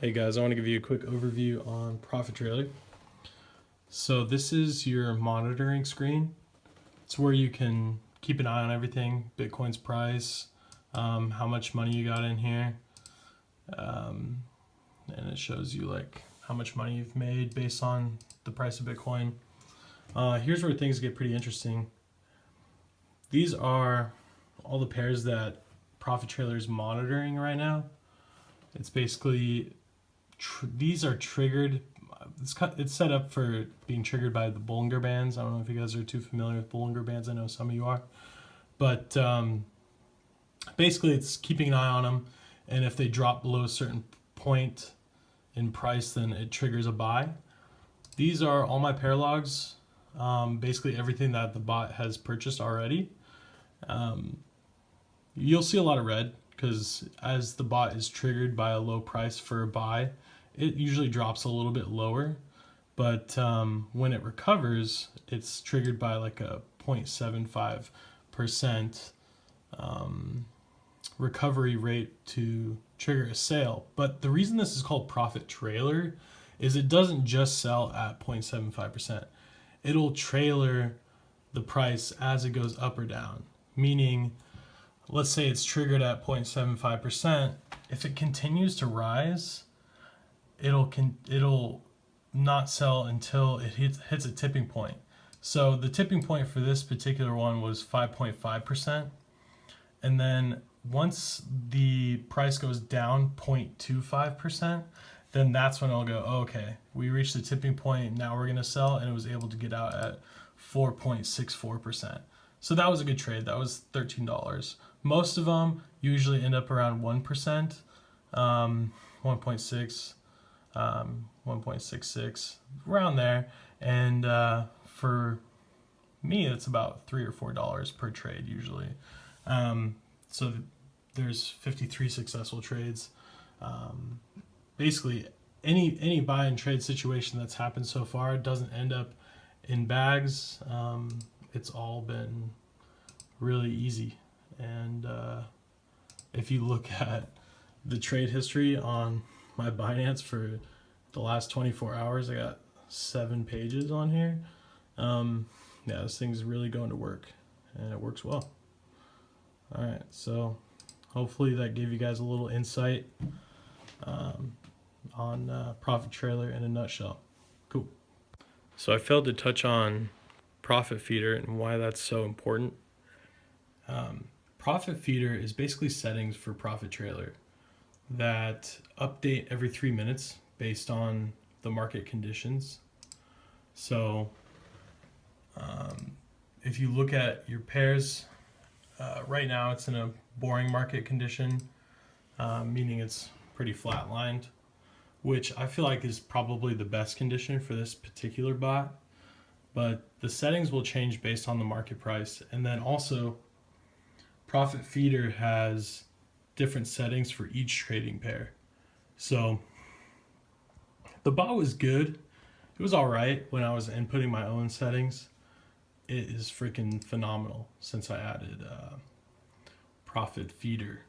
Hey guys, I want to give you a quick overview on Profit Trailer. So this is your monitoring screen. It's where you can keep an eye on everything, Bitcoin's price, how much money you got in here, and it shows you like how much money you've made based on the price of Bitcoin. Here's where things get pretty interesting. These are all the pairs that Profit Trailer is monitoring right now. It's basically these are triggered. It's set up for being triggered by the Bollinger Bands. I don't know if you guys are too familiar with Bollinger Bands. I know some of you are, but basically it's keeping an eye on them, and if they drop below a certain point in price, then it triggers a buy. These are all my pair logs, basically everything that the bot has purchased already. You'll see a lot of red because as the bot is triggered by a low price for a buy, it usually drops a little bit lower, but when it recovers, it's triggered by like a 0.75% recovery rate to trigger a sale. But the reason this is called Profit Trailer is it doesn't just sell at 0.75%. It'll trailer the price as it goes up or down, meaning let's say it's triggered at 0.75%. If it continues to rise, it'll not sell until it hits a tipping point. So the tipping point for this particular one was 5.5%. And then once the price goes down 0.25%, then that's when I'll go, oh, okay, we reached the tipping point, now we're gonna sell, and it was able to get out at 4.64%. So that was a good trade. That was $13. Most of them usually end up around 1%, 1.6, 1.66, around there. And for me, it's about $3 or $4 per trade usually. So there's 53 successful trades. Basically, any buy and trade situation that's happened so far doesn't end up in bags. It's all been really easy. And if you look at the trade history on my Binance for the last 24 hours, I got 7 pages on here. Yeah, this thing's really going to work, and it works well. All right, so hopefully that gave you guys a little insight on Profit Trailer in a nutshell. Cool. So I failed to touch on Profit Feeder and why that's so important. Profit Feeder is basically settings for Profit Trailer that update every 3 minutes based on the market conditions. So if you look at your pairs, right now it's in a boring market condition, meaning it's pretty flatlined, which I feel like is probably the best condition for this particular bot. But the settings will change based on the market price. And then also Profit Feeder has different settings for each trading pair. So the bot was good. It was all right when I was inputting my own settings. It is freaking phenomenal since I added Profit Feeder.